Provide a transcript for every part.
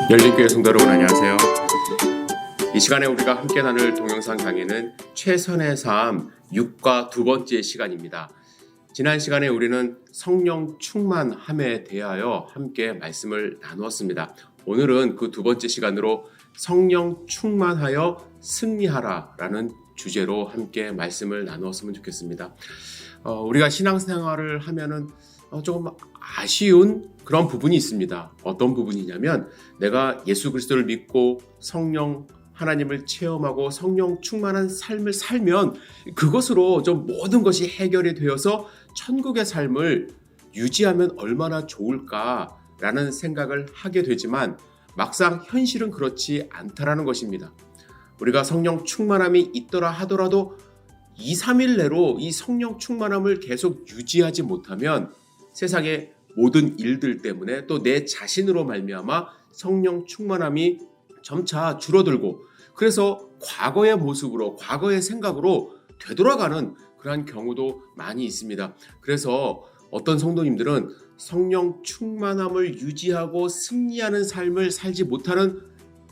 열린교회 성도 여러분 안녕하세요. 이 시간에 우리가 함께 나눌 동영상 강의는 최선의 삶 6과 두 번째 시간입니다. 지난 시간에 우리는 성령 충만함에 대하여 함께 말씀을 나누었습니다. 오늘은 그 두 번째 시간으로 성령 충만하여 승리하라 라는 주제로 함께 말씀을 나누었으면 좋겠습니다. 우리가 신앙생활을 하면은 조금 아쉬운 그런 부분이 있습니다. 어떤 부분이냐면 내가 예수 그리스도를 믿고 성령 하나님을 체험하고 성령 충만한 삶을 살면 그것으로 좀 모든 것이 해결이 되어서 천국의 삶을 유지하면 얼마나 좋을까라는 생각을 하게 되지만 막상 현실은 그렇지 않다라는 것입니다. 우리가 성령 충만함이 있더라 하더라도 2, 3일 내로 이 성령 충만함을 계속 유지하지 못하면 세상의 모든 일들 때문에 또 내 자신으로 말미암아 성령 충만함이 점차 줄어들고 그래서 과거의 모습으로 과거의 생각으로 되돌아가는 그러한 경우도 많이 있습니다. 그래서 어떤 성도님들은 성령 충만함을 유지하고 승리하는 삶을 살지 못하는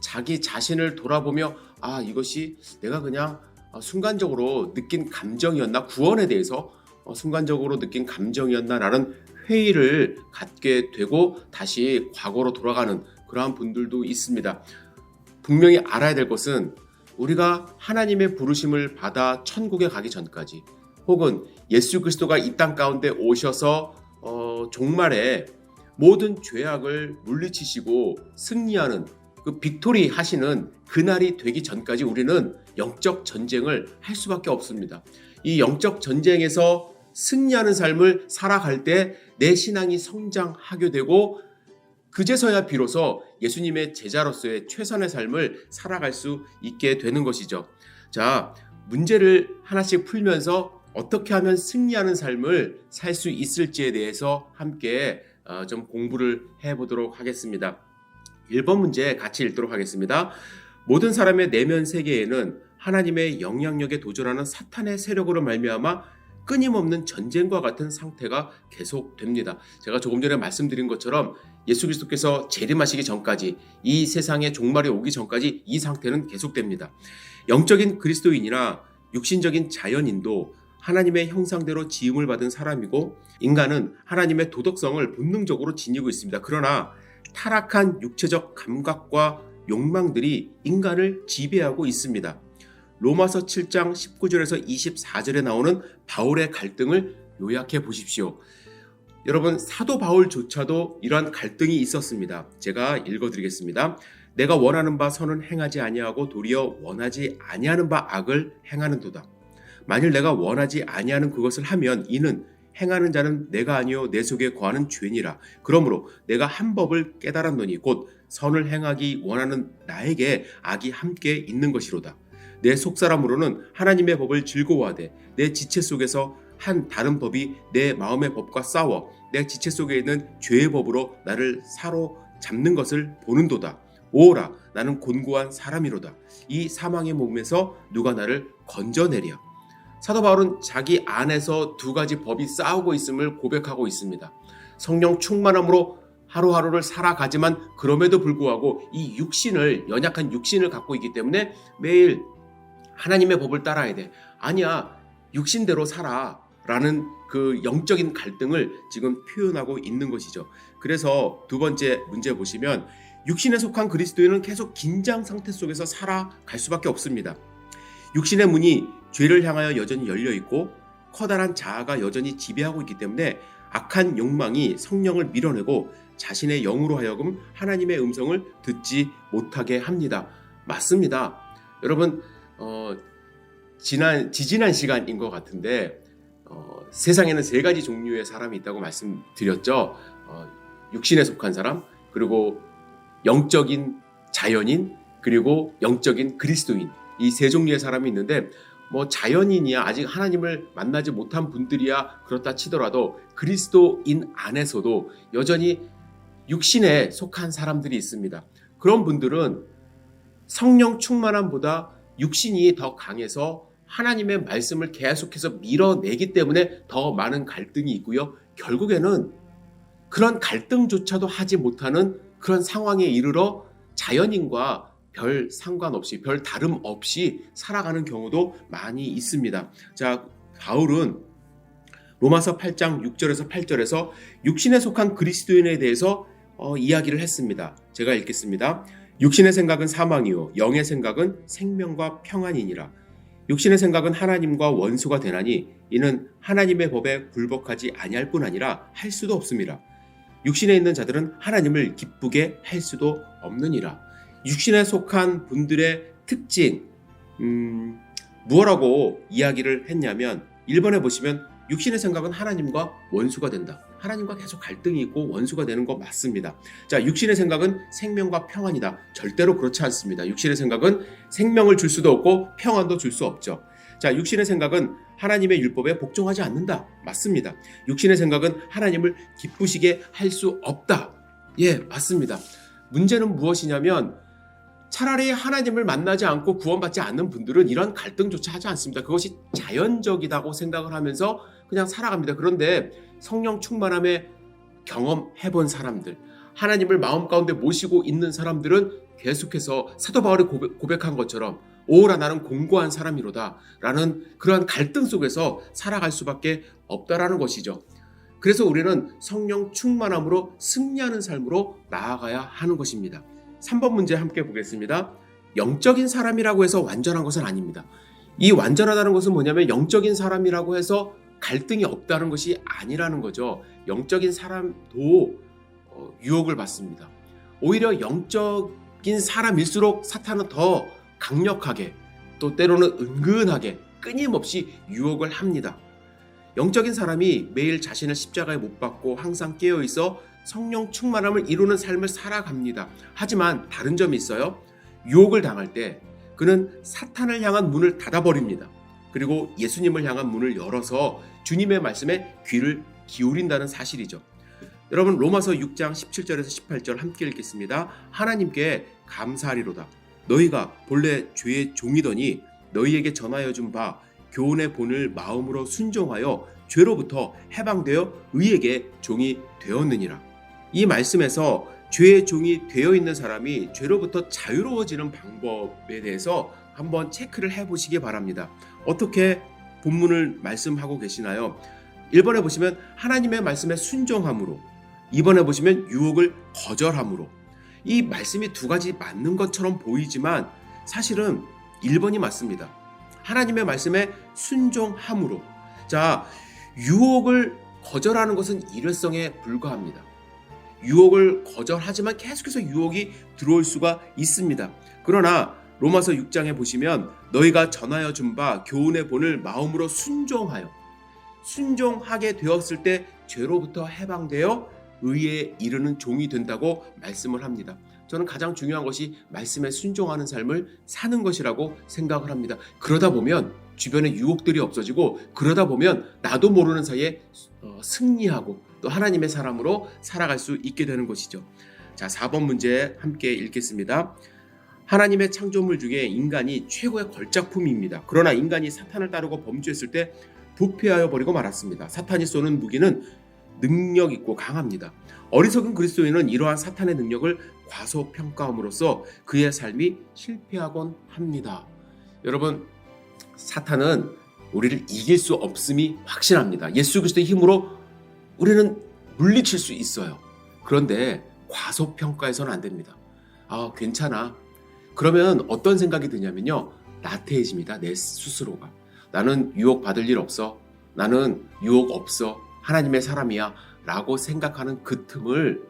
자기 자신을 돌아보며 이것이 내가 그냥 순간적으로 느낀 감정이었나, 구원에 대해서 순간적으로 느낀 감정이었나라는 회의를 갖게 되고 다시 과거로 돌아가는 그러한 분들도 있습니다. 분명히 알아야 될 것은 우리가 하나님의 부르심을 받아 천국에 가기 전까지 혹은 예수 그리스도가 이 땅 가운데 오셔서 종말에 모든 죄악을 물리치시고 승리하는 그 빅토리 하시는 그날이 되기 전까지 우리는 영적 전쟁을 할 수밖에 없습니다. 이 영적 전쟁에서 승리하는 삶을 살아갈 때 내 신앙이 성장하게 되고 그제서야 비로소 예수님의 제자로서의 최선의 삶을 살아갈 수 있게 되는 것이죠. 자, 문제를 하나씩 풀면서 어떻게 하면 승리하는 삶을 살 수 있을지에 대해서 함께 좀 공부를 해보도록 하겠습니다. 1번 문제 같이 읽도록 하겠습니다. 모든 사람의 내면 세계에는 하나님의 영향력에 도전하는 사탄의 세력으로 말미암아 끊임없는 전쟁과 같은 상태가 계속됩니다. 제가 조금 전에 말씀드린 것처럼 예수 그리스도께서 재림하시기 전까지 이 세상의 종말이 오기 전까지 이 상태는 계속됩니다. 영적인 그리스도인이나 육신적인 자연인도 하나님의 형상대로 지음을 받은 사람이고 인간은 하나님의 도덕성을 본능적으로 지니고 있습니다. 그러나 타락한 육체적 감각과 욕망들이 인간을 지배하고 있습니다. 로마서 7장 19절에서 24절에 나오는 바울의 갈등을 요약해 보십시오. 여러분, 사도 바울조차도 이러한 갈등이 있었습니다. 제가 읽어드리겠습니다. 내가 원하는 바 선은 행하지 아니하고 도리어 원하지 아니하는 바 악을 행하는도다. 만일 내가 원하지 아니하는 그것을 하면 이는 행하는 자는 내가 아니요 내 속에 거하는 죄니라. 그러므로 내가 한 법을 깨달았노니 곧 선을 행하기 원하는 나에게 악이 함께 있는 것이로다. 내 속사람으로는 하나님의 법을 즐거워하되 내 지체 속에서 한 다른 법이 내 마음의 법과 싸워 내 지체 속에 있는 죄의 법으로 나를 사로잡는 것을 보는도다. 오라, 나는 곤고한 사람이로다. 이 사망의 몸에서 누가 나를 건져내랴. 사도 바울은 자기 안에서 두 가지 법이 싸우고 있음을 고백하고 있습니다. 성령 충만함으로 하루하루를 살아가지만 그럼에도 불구하고 이 연약한 육신을 갖고 있기 때문에 매일 하나님의 법을 따라야 돼. 아니야, 육신대로 살아 라는 그 영적인 갈등을 지금 표현하고 있는 것이죠. 그래서 두 번째 문제 보시면 육신에 속한 그리스도인은 계속 긴장 상태 속에서 살아갈 수밖에 없습니다. 육신의 문이 죄를 향하여 여전히 열려 있고 커다란 자아가 여전히 지배하고 있기 때문에 악한 욕망이 성령을 밀어내고 자신의 영으로 하여금 하나님의 음성을 듣지 못하게 합니다. 맞습니다. 여러분, 지지난 시간인 것 같은데 세상에는 세 가지 종류의 사람이 있다고 말씀드렸죠. 육신에 속한 사람, 그리고 영적인 자연인, 그리고 영적인 그리스도인, 이 세 종류의 사람이 있는데 자연인이야 아직 하나님을 만나지 못한 분들이야 그렇다 치더라도 그리스도인 안에서도 여전히 육신에 속한 사람들이 있습니다. 그런 분들은 성령 충만함보다 육신이 더 강해서 하나님의 말씀을 계속해서 밀어내기 때문에 더 많은 갈등이 있고요. 결국에는 그런 갈등조차도 하지 못하는 그런 상황에 이르러 자연인과 별 상관없이, 별 다름 없이 살아가는 경우도 많이 있습니다. 자, 바울은 로마서 8장 6절에서 8절에서 육신에 속한 그리스도인에 대해서 이야기를 했습니다. 제가 읽겠습니다. 육신의 생각은 사망이요 영의 생각은 생명과 평안이니라. 육신의 생각은 하나님과 원수가 되나니 이는 하나님의 법에 굴복하지 아니할 뿐 아니라 할 수도 없습니다. 육신에 있는 자들은 하나님을 기쁘게 할 수도 없느니라. 육신에 속한 분들의 특징, 무엇라고 이야기를 했냐면 1번에 보시면 육신의 생각은 하나님과 원수가 된다. 하나님과 계속 갈등이 있고 원수가 되는 거 맞습니다. 자, 육신의 생각은 생명과 평안이다. 절대로 그렇지 않습니다. 육신의 생각은 생명을 줄 수도 없고 평안도 줄 수 없죠. 자, 육신의 생각은 하나님의 율법에 복종하지 않는다. 맞습니다. 육신의 생각은 하나님을 기쁘시게 할 수 없다. 예, 맞습니다. 문제는 무엇이냐면 차라리 하나님을 만나지 않고 구원받지 않는 분들은 이런 갈등조차 하지 않습니다. 그것이 자연적이라고 생각을 하면서 그냥 살아갑니다. 그런데 성령 충만함에 경험해본 사람들, 하나님을 마음 가운데 모시고 있는 사람들은 계속해서 사도 바울이 고백한 것처럼 오라 나는 공고한 사람이로다 라는 그러한 갈등 속에서 살아갈 수밖에 없다라는 것이죠. 그래서 우리는 성령 충만함으로 승리하는 삶으로 나아가야 하는 것입니다. 3번 문제 함께 보겠습니다. 영적인 사람이라고 해서 완전한 것은 아닙니다. 이 완전하다는 것은 뭐냐면 영적인 사람이라고 해서 갈등이 없다는 것이 아니라는 거죠. 영적인 사람도 유혹을 받습니다. 오히려 영적인 사람일수록 사탄은 더 강력하게 또 때로는 은근하게 끊임없이 유혹을 합니다. 영적인 사람이 매일 자신을 십자가에 못 박고 항상 깨어있어 성령 충만함을 이루는 삶을 살아갑니다. 하지만 다른 점이 있어요. 유혹을 당할 때 그는 사탄을 향한 문을 닫아버립니다. 그리고 예수님을 향한 문을 열어서 주님의 말씀에 귀를 기울인다는 사실이죠. 여러분 로마서 6장 17절에서 18절 함께 읽겠습니다. 하나님께 감사하리로다. 너희가 본래 죄의 종이더니 너희에게 전하여 준 바 교훈의 본을 마음으로 순종하여 죄로부터 해방되어 의에게 종이 되었느니라. 이 말씀에서 죄의 종이 되어 있는 사람이 죄로부터 자유로워지는 방법에 대해서 한번 체크를 해보시기 바랍니다. 어떻게 본문을 말씀하고 계시나요? 1번에 보시면 하나님의 말씀에 순종함으로, 2번에 보시면 유혹을 거절함으로. 이 말씀이 두 가지 맞는 것처럼 보이지만 사실은 1번이 맞습니다. 하나님의 말씀에 순종함으로. 자, 유혹을 거절하는 것은 일회성에 불과합니다. 유혹을 거절하지만 계속해서 유혹이 들어올 수가 있습니다. 그러나 로마서 6장에 보시면 너희가 전하여 준 바 교훈의 본을 마음으로 순종하게 되었을 때 죄로부터 해방되어 의에 이르는 종이 된다고 말씀을 합니다. 저는 가장 중요한 것이 말씀에 순종하는 삶을 사는 것이라고 생각을 합니다. 그러다 보면 주변에 유혹들이 없어지고 그러다 보면 나도 모르는 사이에 승리하고 또 하나님의 사람으로 살아갈 수 있게 되는 것이죠. 자, 4번 문제 함께 읽겠습니다. 하나님의 창조물 중에 인간이 최고의 걸작품입니다. 그러나 인간이 사탄을 따르고 범죄했을 때 부패하여 버리고 말았습니다. 사탄이 쏘는 무기는 능력 있고 강합니다. 어리석은 그리스도인은 이러한 사탄의 능력을 과소평가함으로써 그의 삶이 실패하곤 합니다. 여러분, 사탄은 우리를 이길 수 없음이 확실합니다. 예수 그리스도의 힘으로 우리는 물리칠 수 있어요. 그런데 과소평가해서는 안 됩니다. 괜찮아. 그러면 어떤 생각이 드냐면요. 나태해집니다. 내 스스로가. 나는 유혹 받을 일 없어. 나는 유혹 없어. 하나님의 사람이야. 라고 생각하는 그 틈을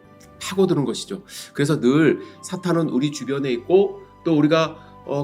파고드는 것이죠. 그래서 늘 사탄은 우리 주변에 있고 또 우리가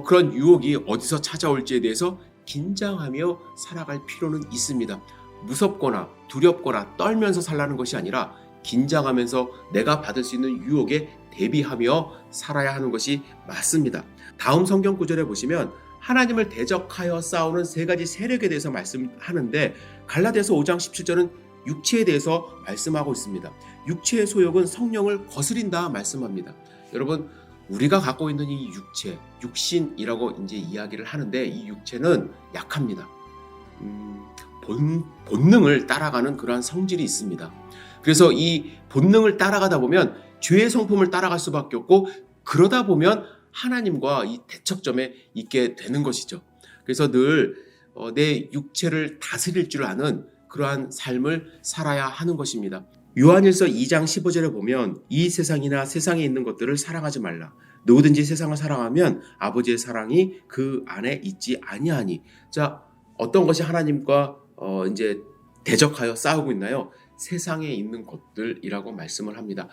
그런 유혹이 어디서 찾아올지에 대해서 긴장하며 살아갈 필요는 있습니다. 무섭거나 두렵거나 떨면서 살라는 것이 아니라 긴장하면서 내가 받을 수 있는 유혹에 대비하며 살아야 하는 것이 맞습니다. 다음 성경 구절에 보시면 하나님을 대적하여 싸우는 세 가지 세력에 대해서 말씀하는데 갈라디아서 5장 17절은 육체에 대해서 말씀하고 있습니다. 육체의 소욕은 성령을 거스린다 말씀합니다. 여러분, 우리가 갖고 있는 이 육체, 육신이라고 이제 이야기를 하는데 이 육체는 약합니다. 본능을 따라가는 그러한 성질이 있습니다. 그래서 이 본능을 따라가다 보면 죄의 성품을 따라갈 수밖에 없고 그러다 보면 하나님과 이 대척점에 있게 되는 것이죠. 그래서 늘 내 육체를 다스릴 줄 아는 그러한 삶을 살아야 하는 것입니다. 요한일서 2장 15절에 보면 이 세상이나 세상에 있는 것들을 사랑하지 말라. 누구든지 세상을 사랑하면 아버지의 사랑이 그 안에 있지 아니하니. 자, 어떤 것이 하나님과 이제 대적하여 싸우고 있나요? 세상에 있는 것들이라고 말씀을 합니다.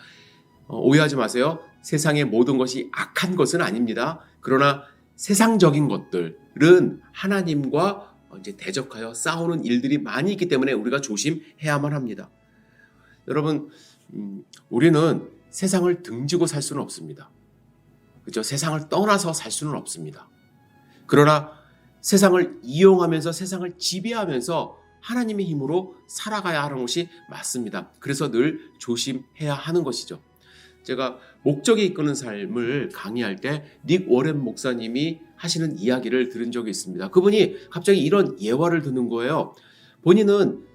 오해하지 마세요. 세상의 모든 것이 악한 것은 아닙니다. 그러나 세상적인 것들은 하나님과 이제 대적하여 싸우는 일들이 많이 있기 때문에 우리가 조심해야만 합니다. 여러분, 우리는 세상을 등지고 살 수는 없습니다. 그렇죠? 세상을 떠나서 살 수는 없습니다. 그러나 세상을 이용하면서 세상을 지배하면서 하나님의 힘으로 살아가야 하는 것이 맞습니다. 그래서 늘 조심해야 하는 것이죠. 제가 목적이 이끄는 삶을 강의할 때 닉 워렌 목사님이 하시는 이야기를 들은 적이 있습니다. 그분이 갑자기 이런 예화를 드는 거예요. 본인은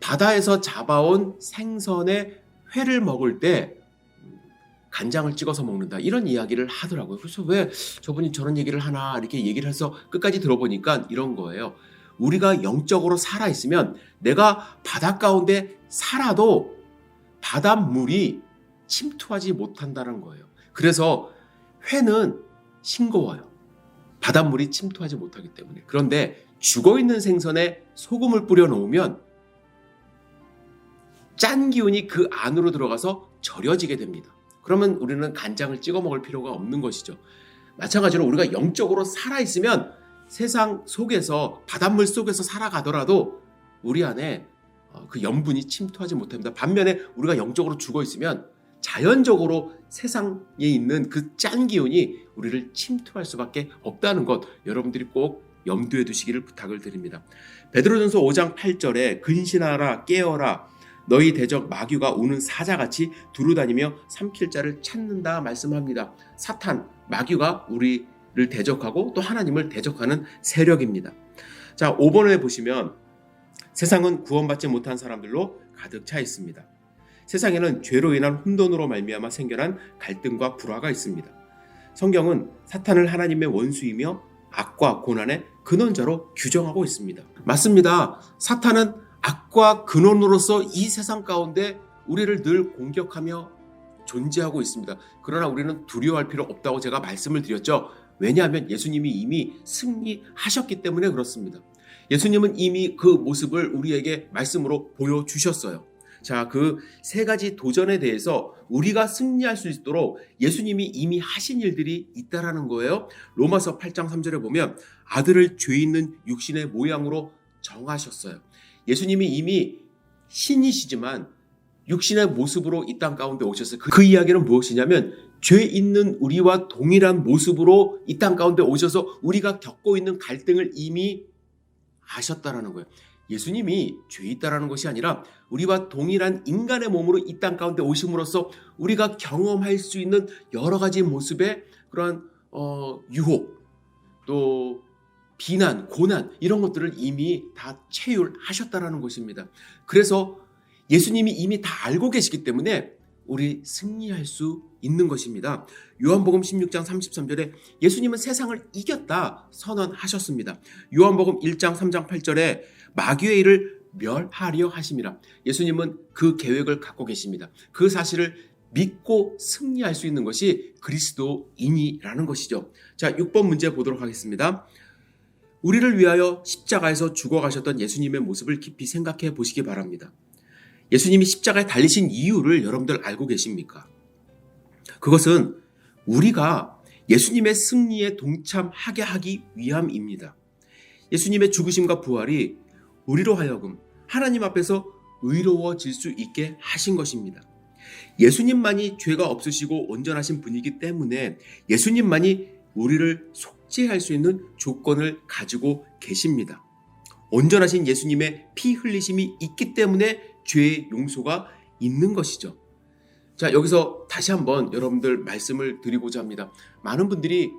바다에서 잡아온 생선의 회를 먹을 때 간장을 찍어서 먹는다, 이런 이야기를 하더라고요. 그래서 왜 저분이 저런 얘기를 하나 이렇게 얘기를 해서 끝까지 들어보니까 이런 거예요. 우리가 영적으로 살아있으면 내가 바다 가운데 살아도 바닷물이 침투하지 못한다는 거예요. 그래서 회는 싱거워요. 바닷물이 침투하지 못하기 때문에. 그런데 죽어있는 생선에 소금을 뿌려 놓으면 짠 기운이 그 안으로 들어가서 절여지게 됩니다. 그러면 우리는 간장을 찍어 먹을 필요가 없는 것이죠. 마찬가지로 우리가 영적으로 살아있으면 세상 속에서, 바닷물 속에서 살아가더라도 우리 안에 그 염분이 침투하지 못합니다. 반면에 우리가 영적으로 죽어있으면 자연적으로 세상에 있는 그 짠 기운이 우리를 침투할 수밖에 없다는 것, 여러분들이 꼭 염두에 두시기를 부탁을 드립니다. 베드로전서 5장 8절에 근신하라 깨어라 너희 대적 마귀가 우는 사자같이 두루다니며 삼킬 자를 찾는다 말씀합니다. 사탄, 마귀가 우리를 대적하고 또 하나님을 대적하는 세력입니다. 자, 5번에 보시면 세상은 구원받지 못한 사람들로 가득 차 있습니다. 세상에는 죄로 인한 혼돈으로 말미암아 생겨난 갈등과 불화가 있습니다. 성경은 사탄을 하나님의 원수이며 악과 고난의 근원자로 규정하고 있습니다. 맞습니다. 사탄은 악과 근원으로서 이 세상 가운데 우리를 늘 공격하며 존재하고 있습니다. 그러나 우리는 두려워할 필요 없다고 제가 말씀을 드렸죠. 왜냐하면 예수님이 이미 승리하셨기 때문에 그렇습니다. 예수님은 이미 그 모습을 우리에게 말씀으로 보여주셨어요. 자, 그 세 가지 도전에 대해서 우리가 승리할 수 있도록 예수님이 이미 하신 일들이 있다라는 거예요. 로마서 8장 3절에 보면 아들을 죄 있는 육신의 모양으로 정하셨어요. 예수님이 이미 신이시지만 육신의 모습으로 이 땅 가운데 오셨어요. 그 이야기는 무엇이냐면 죄 있는 우리와 동일한 모습으로 이 땅 가운데 오셔서 우리가 겪고 있는 갈등을 이미 아셨다라는 거예요. 예수님이 죄 있다라는 것이 아니라 우리와 동일한 인간의 몸으로 이 땅 가운데 오심으로써 우리가 경험할 수 있는 여러 가지 모습의 그러한 유혹, 또 비난, 고난, 이런 것들을 이미 다 체휼하셨다라는 것입니다. 그래서 예수님이 이미 다 알고 계시기 때문에 우리 승리할 수 있는 것입니다. 요한복음 16장 33절에 예수님은 세상을 이겼다 선언하셨습니다. 요한복음 1장 3장 8절에 마귀의 일을 멸하려 하심이라. 예수님은 그 계획을 갖고 계십니다. 그 사실을 믿고 승리할 수 있는 것이 그리스도인이라는 것이죠. 자, 6번 문제 보도록 하겠습니다. 우리를 위하여 십자가에서 죽어가셨던 예수님의 모습을 깊이 생각해 보시기 바랍니다. 예수님이 십자가에 달리신 이유를 여러분들 알고 계십니까? 그것은 우리가 예수님의 승리에 동참하게 하기 위함입니다. 예수님의 죽으심과 부활이 우리로 하여금 하나님 앞에서 의로워질 수 있게 하신 것입니다. 예수님만이 죄가 없으시고 온전하신 분이기 때문에 예수님만이 우리를 속죄할 수 있는 조건을 가지고 계십니다. 온전하신 예수님의 피 흘리심이 있기 때문에 죄의 용서가 있는 것이죠. 자, 여기서 다시 한번 여러분들 말씀을 드리고자 합니다. 많은 분들이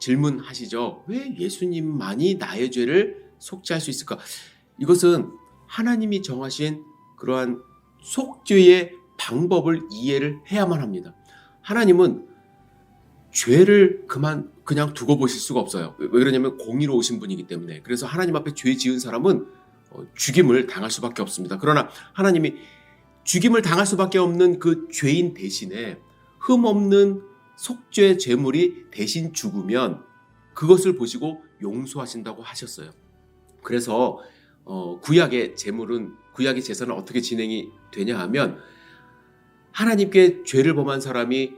질문하시죠. 왜 예수님만이 나의 죄를 속죄할 수 있을까? 이것은 하나님이 정하신 그러한 속죄의 방법을 이해를 해야만 합니다. 하나님은 죄를 그냥 두고 보실 수가 없어요. 왜 그러냐면 공의로우신 분이기 때문에. 그래서 하나님 앞에 죄 지은 사람은 죽임을 당할 수밖에 없습니다. 그러나 하나님이 죽임을 당할 수밖에 없는 그 죄인 대신에 흠없는 속죄 제물이 대신 죽으면 그것을 보시고 용서하신다고 하셨어요. 그래서 구약의 제사는 어떻게 진행이 되냐 하면 하나님께 죄를 범한 사람이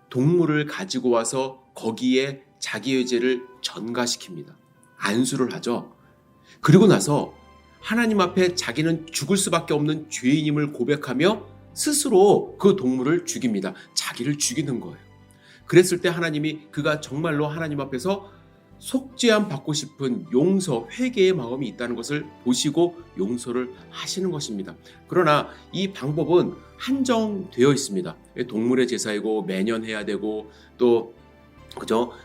동물을 가지고 와서 거기에 자기의 죄를 전가시킵니다. 안수를 하죠. 그리고 나서 하나님 앞에 자기는 죽을 수밖에 없는 죄인임을 고백하며 스스로 그 동물을 죽입니다. 자기를 죽이는 거예요. 그랬을 때 하나님이 그가 정말로 하나님 앞에서 속죄함 받고 싶은 용서, 회개의 마음이 있다는 것을 보시고 용서를 하시는 것입니다. 그러나 이 방법은 한정되어 있습니다. 동물의 제사이고 매년 해야 되고 또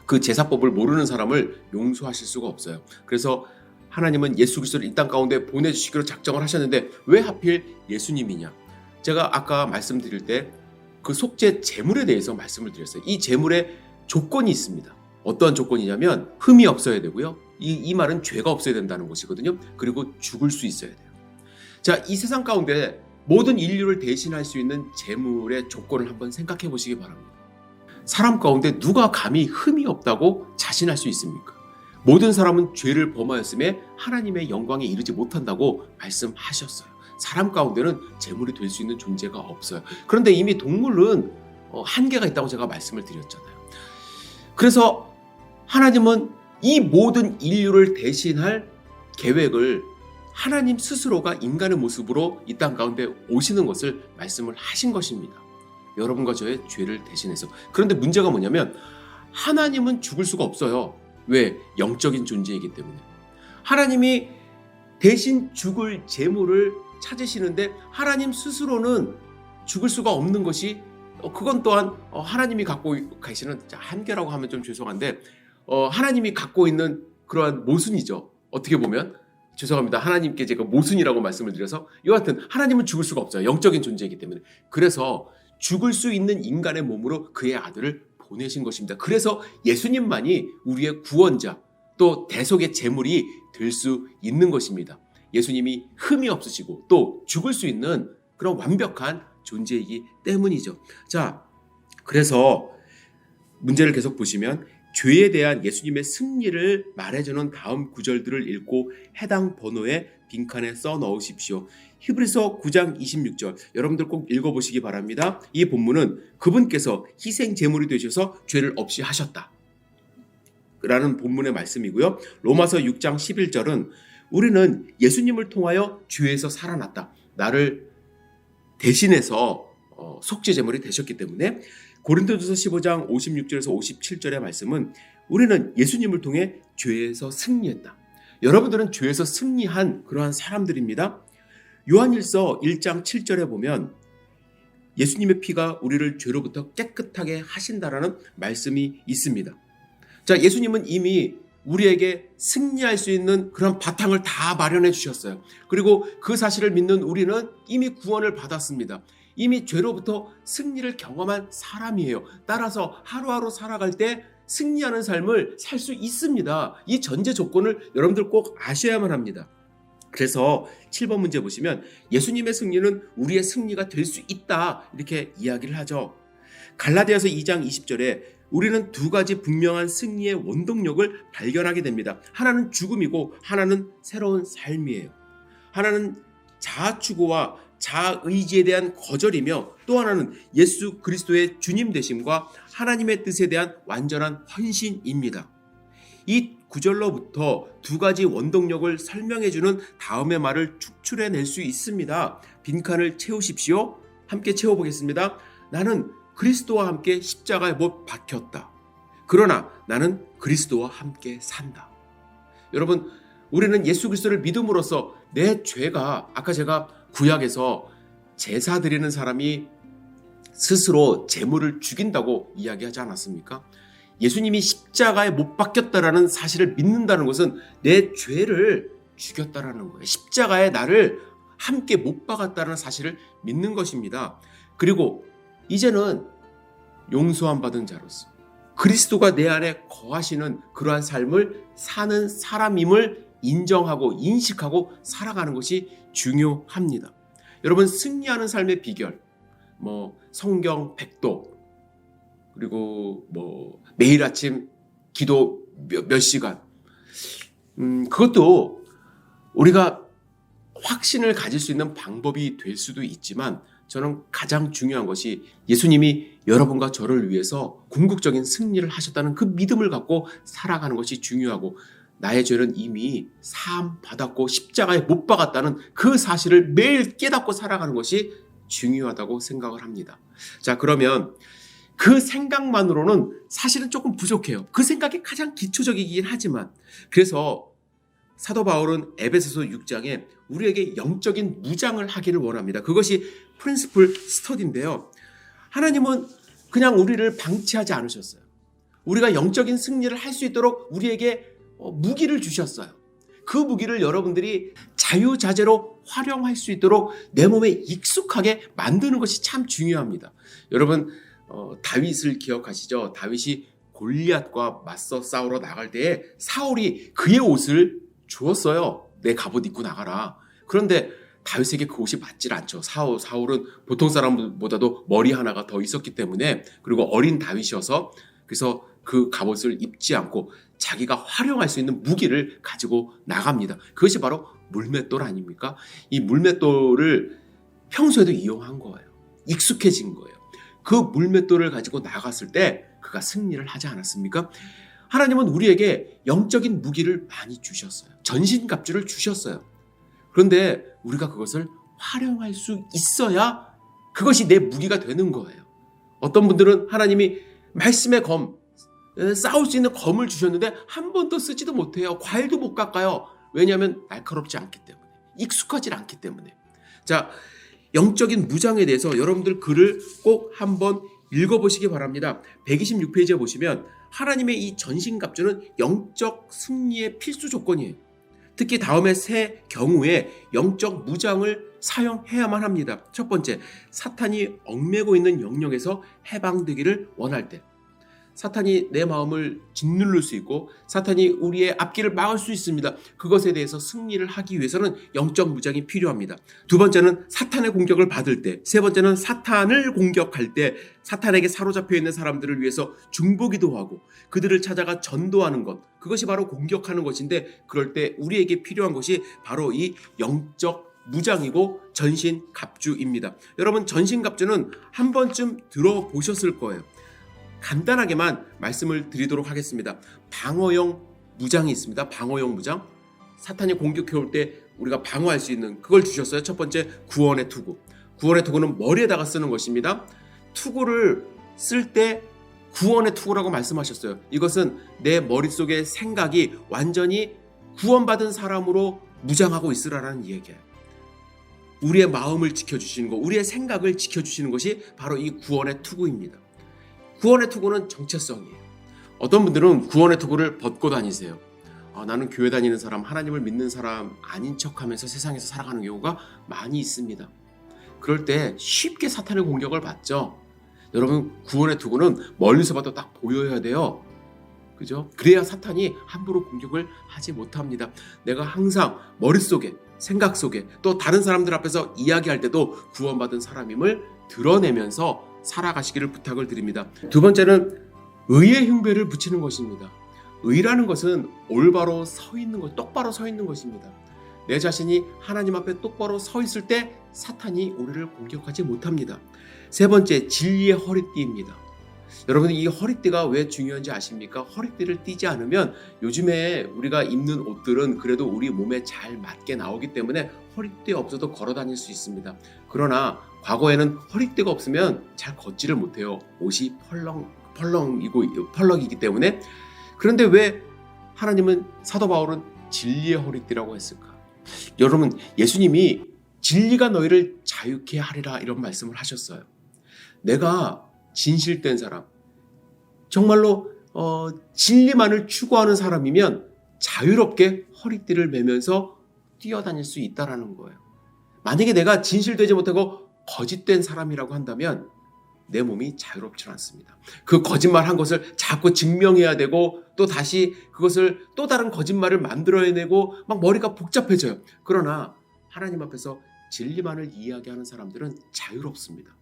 그 제사법을 모르는 사람을 용서하실 수가 없어요. 그래서 하나님은 예수 그리스도를 이 땅 가운데 보내주시기로 작정을 하셨는데 왜 하필 예수님이냐? 제가 아까 말씀드릴 때 그 속죄 제물에 대해서 말씀을 드렸어요. 이 제물에 조건이 있습니다. 어떠한 조건이냐면 흠이 없어야 되고요. 이 말은 죄가 없어야 된다는 것이거든요. 그리고 죽을 수 있어야 돼요. 자, 이 세상 가운데 모든 인류를 대신할 수 있는 제물의 조건을 한번 생각해 보시기 바랍니다. 사람 가운데 누가 감히 흠이 없다고 자신할 수 있습니까? 모든 사람은 죄를 범하였음에 하나님의 영광에 이르지 못한다고 말씀하셨어요. 사람 가운데는 제물이 될 수 있는 존재가 없어요. 그런데 이미 동물은 한계가 있다고 제가 말씀을 드렸잖아요. 그래서 하나님은 이 모든 인류를 대신할 계획을 하나님 스스로가 인간의 모습으로 이 땅 가운데 오시는 것을 말씀을 하신 것입니다. 여러분과 저의 죄를 대신해서. 그런데 문제가 뭐냐면 하나님은 죽을 수가 없어요. 왜? 영적인 존재이기 때문에. 하나님이 대신 죽을 제물을 찾으시는데 하나님 스스로는 죽을 수가 없는 것이 그건 또한 하나님이 갖고 계시는 한계라고 하면 좀 죄송한데 하나님이 갖고 있는 그러한 모순이죠. 어떻게 보면 죄송합니다. 하나님께 제가 모순이라고 말씀을 드려서 여하튼 하나님은 죽을 수가 없어요. 영적인 존재이기 때문에. 그래서 죽을 수 있는 인간의 몸으로 그의 아들을 보내신 것입니다. 그래서 예수님만이 우리의 구원자 또 대속의 제물이 될 수 있는 것입니다. 예수님이 흠이 없으시고 또 죽을 수 있는 그런 완벽한 존재이기 때문이죠. 자, 그래서 문제를 계속 보시면 죄에 대한 예수님의 승리를 말해주는 다음 구절들을 읽고 해당 번호에 빈칸에 써 넣으십시오. 히브리서 9장 26절 여러분들 꼭 읽어보시기 바랍니다. 이 본문은 그분께서 희생 제물이 되셔서 죄를 없이 하셨다 라는 본문의 말씀이고요. 로마서 6장 11절은 우리는 예수님을 통하여 죄에서 살아났다. 나를 대신해서 속죄 제물이 되셨기 때문에 고린도전서 15장 56절에서 57절의 말씀은 우리는 예수님을 통해 죄에서 승리했다. 여러분들은 죄에서 승리한 그러한 사람들입니다. 요한일서 1장 7절에 보면 예수님의 피가 우리를 죄로부터 깨끗하게 하신다라는 말씀이 있습니다. 자, 예수님은 이미 우리에게 승리할 수 있는 그런 바탕을 다 마련해 주셨어요. 그리고 그 사실을 믿는 우리는 이미 구원을 받았습니다. 이미 죄로부터 승리를 경험한 사람이에요. 따라서 하루하루 살아갈 때 승리하는 삶을 살 수 있습니다. 이 전제 조건을 여러분들 꼭 아셔야만 합니다. 그래서 7번 문제 보시면 예수님의 승리는 우리의 승리가 될 수 있다 이렇게 이야기를 하죠. 갈라디아서 2장 20절에 우리는 두 가지 분명한 승리의 원동력을 발견하게 됩니다. 하나는 죽음이고 하나는 새로운 삶이에요. 하나는 자아 추구와 자아 의지에 대한 거절이며 또 하나는 예수 그리스도의 주님 되심과 하나님의 뜻에 대한 완전한 헌신입니다. 이 구절로부터 두 가지 원동력을 설명해주는 다음의 말을 축출해낼 수 있습니다. 빈칸을 채우십시오. 함께 채워보겠습니다. 나는 그리스도와 함께 십자가에 못 박혔다. 그러나 나는 그리스도와 함께 산다. 여러분, 우리는 예수 그리스도를 믿음으로써 내 죄가 아까 제가 구약에서 제사 드리는 사람이 스스로 제물을 죽인다고 이야기하지 않았습니까? 예수님이 십자가에 못 박혔다라는 사실을 믿는다는 것은 내 죄를 죽였다라는 거예요. 십자가에 나를 함께 못 박았다는 사실을 믿는 것입니다. 그리고 이제는 용서함 받은 자로서 그리스도가 내 안에 거하시는 그러한 삶을 사는 사람임을 인정하고 인식하고 살아가는 것이 중요합니다. 여러분, 승리하는 삶의 비결, 성경 100도, 그리고 매일 아침 기도 몇 시간, 그것도 우리가 확신을 가질 수 있는 방법이 될 수도 있지만, 저는 가장 중요한 것이 예수님이 여러분과 저를 위해서 궁극적인 승리를 하셨다는 그 믿음을 갖고 살아가는 것이 중요하고, 나의 죄는 이미 사함 받았고 십자가에 못 박았다는 그 사실을 매일 깨닫고 살아가는 것이 중요하다고 생각을 합니다. 자, 그러면 그 생각만으로는 사실은 조금 부족해요. 그 생각이 가장 기초적이긴 하지만, 그래서 사도 바울은 에베소서 6장에 우리에게 영적인 무장을 하기를 원합니다. 그것이 프린시플 스터디인데요. 하나님은 그냥 우리를 방치하지 않으셨어요. 우리가 영적인 승리를 할 수 있도록 우리에게 무기를 주셨어요. 그 무기를 여러분들이 자유자재로 활용할 수 있도록 내 몸에 익숙하게 만드는 것이 참 중요합니다. 여러분, 다윗을 기억하시죠? 다윗이 골리앗과 맞서 싸우러 나갈 때에 사울이 그의 옷을 주었어요. 내 갑옷 입고 나가라. 그런데 다윗에게 그 옷이 맞질 않죠. 사울은 보통 사람보다도 머리 하나가 더 있었기 때문에, 그리고 어린 다윗이어서, 그래서 그 갑옷을 입지 않고 자기가 활용할 수 있는 무기를 가지고 나갑니다. 그것이 바로 물맷돌 아닙니까? 이 물맷돌을 평소에도 이용한 거예요. 익숙해진 거예요. 그 물맷돌을 가지고 나갔을 때 그가 승리를 하지 않았습니까? 하나님은 우리에게 영적인 무기를 많이 주셨어요. 전신갑주를 주셨어요. 그런데 우리가 그것을 활용할 수 있어야 그것이 내 무기가 되는 거예요. 어떤 분들은 하나님이 말씀의 검, 싸울 수 있는 검을 주셨는데 한 번도 쓰지도 못해요. 과일도 못 깎아요. 왜냐하면 날카롭지 않기 때문에, 익숙하지 않기 때문에. 자, 영적인 무장에 대해서 여러분들 글을 꼭 한번 읽어보시기 바랍니다. 126페이지에 보시면 하나님의 이 전신갑주는 영적 승리의 필수 조건이에요. 특히 다음의 세 경우에 영적 무장을 사용해야만 합니다. 첫 번째, 사탄이 얽매고 있는 영역에서 해방되기를 원할 때. 사탄이 내 마음을 짓누를 수 있고 사탄이 우리의 앞길을 막을 수 있습니다. 그것에 대해서 승리를 하기 위해서는 영적 무장이 필요합니다. 두 번째는 사탄의 공격을 받을 때, 세 번째는 사탄을 공격할 때 사탄에게 사로잡혀 있는 사람들을 위해서 중보기도 하고 그들을 찾아가 전도하는 것, 그것이 바로 공격하는 것인데, 그럴 때 우리에게 필요한 것이 바로 이 영적 무장이고 전신갑주입니다. 여러분, 전신갑주는 한 번쯤 들어보셨을 거예요. 간단하게만 말씀을 드리도록 하겠습니다. 방어용 무장이 있습니다. 방어용 무장. 사탄이 공격해 올 때 우리가 방어할 수 있는 그걸 주셨어요. 첫 번째, 구원의 투구. 구원의 투구는 머리에다가 쓰는 것입니다. 투구를 쓸 때 구원의 투구라고 말씀하셨어요. 이것은 내 머릿속의 생각이 완전히 구원받은 사람으로 무장하고 있으라는 얘기예요. 우리의 마음을 지켜주시는 것, 우리의 생각을 지켜주시는 것이 바로 이 구원의 투구입니다. 구원의 투구는 정체성이에요. 어떤 분들은 구원의 투구를 벗고 다니세요. 나는 교회 다니는 사람, 하나님을 믿는 사람 아닌 척하면서 세상에서 살아가는 경우가 많이 있습니다. 그럴 때 쉽게 사탄의 공격을 받죠. 여러분, 구원의 투구는 멀리서 봐도 딱 보여야 돼요. 그죠? 그래야 사탄이 함부로 공격을 하지 못합니다. 내가 항상 머릿속에, 생각 속에, 또 다른 사람들 앞에서 이야기할 때도 구원받은 사람임을 드러내면서 살아가시기를 부탁을 드립니다. 두 번째는 의의 흉배를 붙이는 것입니다. 의라는 것은 올바로 서 있는 것, 똑바로 서 있는 것입니다. 내 자신이 하나님 앞에 똑바로 서 있을 때 사탄이 우리를 공격하지 못합니다. 세 번째, 진리의 허리띠입니다. 여러분, 이 허리띠가 왜 중요한지 아십니까? 허리띠를 띠지 않으면 요즘에 우리가 입는 옷들은 그래도 우리 몸에 잘 맞게 나오기 때문에 허리띠 없어도 걸어 다닐 수 있습니다. 그러나 과거에는 허리띠가 없으면 잘 걷지를 못해요. 옷이 펄럭이기 때문에. 그런데 왜 하나님은, 사도 바울은 진리의 허리띠라고 했을까? 여러분, 예수님이 진리가 너희를 자유케 하리라 이런 말씀을 하셨어요. 내가 진실된 사람, 정말로 진리만을 추구하는 사람이면 자유롭게 허리띠를 매면서 뛰어다닐 수 있다라는 거예요. 만약에 내가 진실되지 못하고 거짓된 사람이라고 한다면 내 몸이 자유롭지 않습니다. 그 거짓말한 것을 자꾸 증명해야 되고 또 다시 그것을 또 다른 거짓말을 만들어내고 막 머리가 복잡해져요. 그러나 하나님 앞에서 진리만을 이야기하는 사람들은 자유롭습니다.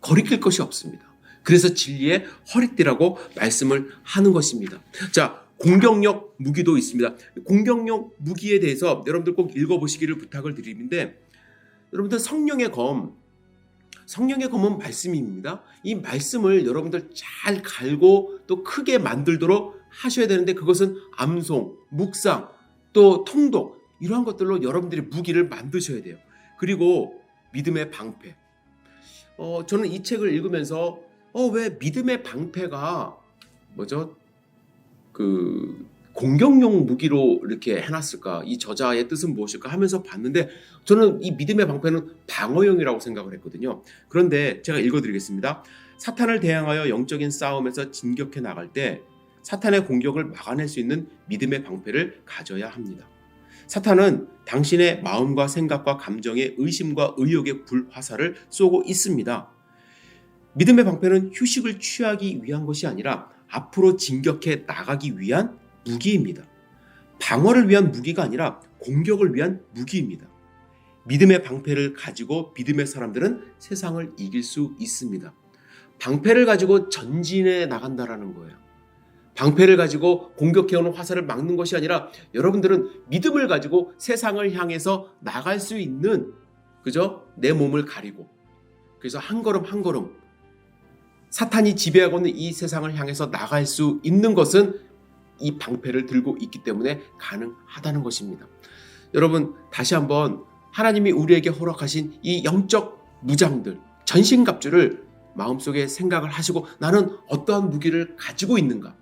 거리낄 것이 없습니다. 그래서 진리의 허리띠라고 말씀을 하는 것입니다. 자, 공격력 무기도 있습니다. 공격력 무기에 대해서 여러분들 꼭 읽어보시기를 부탁을 드리는데, 여러분들 성령의 검은 말씀입니다. 이 말씀을 여러분들 잘 갈고 또 크게 만들도록 하셔야 되는데, 그것은 암송, 묵상, 또 통독 이러한 것들로 여러분들이 무기를 만드셔야 돼요. 그리고 믿음의 방패. 저는 이 책을 읽으면서 왜 믿음의 방패가 공격용 무기로 이렇게 해놨을까? 이 저자의 뜻은 무엇일까? 하면서 봤는데 저는 이 믿음의 방패는 방어용이라고 생각을 했거든요. 그런데 제가 읽어드리겠습니다. 사탄을 대항하여 영적인 싸움에서 진격해 나갈 때 사탄의 공격을 막아낼 수 있는 믿음의 방패를 가져야 합니다. 사탄은 당신의 마음과 생각과 감정에 의심과 의욕의 불화살을 쏘고 있습니다. 믿음의 방패는 휴식을 취하기 위한 것이 아니라 앞으로 진격해 나가기 위한 무기입니다. 방어를 위한 무기가 아니라 공격을 위한 무기입니다. 믿음의 방패를 가지고 믿음의 사람들은 세상을 이길 수 있습니다. 방패를 가지고 전진해 나간다라는 거예요. 방패를 가지고 공격해오는 화살을 막는 것이 아니라 여러분들은 믿음을 가지고 세상을 향해서 나갈 수 있는, 그죠? 내 몸을 가리고, 그래서 한 걸음 한 걸음 사탄이 지배하고 있는 이 세상을 향해서 나갈 수 있는 것은 이 방패를 들고 있기 때문에 가능하다는 것입니다. 여러분, 다시 한번 하나님이 우리에게 허락하신 이 영적 무장들, 전신갑주를 마음속에 생각을 하시고, 나는 어떠한 무기를 가지고 있는가,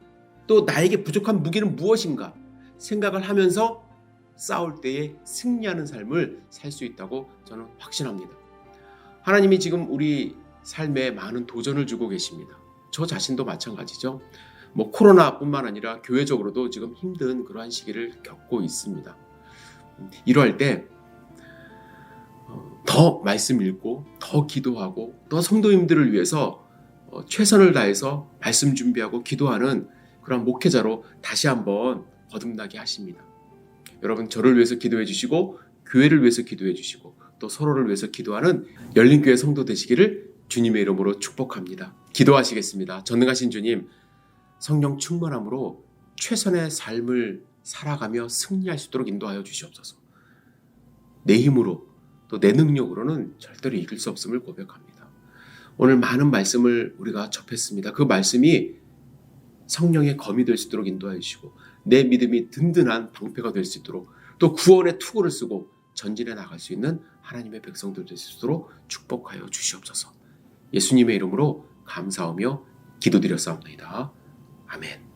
또 나에게 부족한 무기는 무엇인가 생각을 하면서 싸울 때에 승리하는 삶을 살 수 있다고 저는 확신합니다. 하나님이 지금 우리 삶에 많은 도전을 주고 계십니다. 저 자신도 마찬가지죠. 코로나뿐만 아니라 교회적으로도 지금 힘든 그러한 시기를 겪고 있습니다. 이러할 때 더 말씀 읽고 더 기도하고 또 성도님들을 위해서 최선을 다해서 말씀 준비하고 기도하는 그런 목회자로 다시 한번 거듭나게 하십니다. 여러분, 저를 위해서 기도해 주시고 교회를 위해서 기도해 주시고 또 서로를 위해서 기도하는 열린교회 성도 되시기를 주님의 이름으로 축복합니다. 기도하시겠습니다. 전능하신 주님, 성령 충만함으로 최선의 삶을 살아가며 승리할 수 있도록 인도하여 주시옵소서. 내 힘으로 또 내 능력으로는 절대로 이길 수 없음을 고백합니다. 오늘 많은 말씀을 우리가 접했습니다. 그 말씀이 성령의 검이 될 수 있도록 인도하여 주시고 내 믿음이 든든한 방패가 될 수 있도록 또 구원의 투구를 쓰고 전진해 나갈 수 있는 하나님의 백성들 될 수 있도록 축복하여 주시옵소서. 예수님의 이름으로 감사하며 기도드렸사옵나이다. 아멘.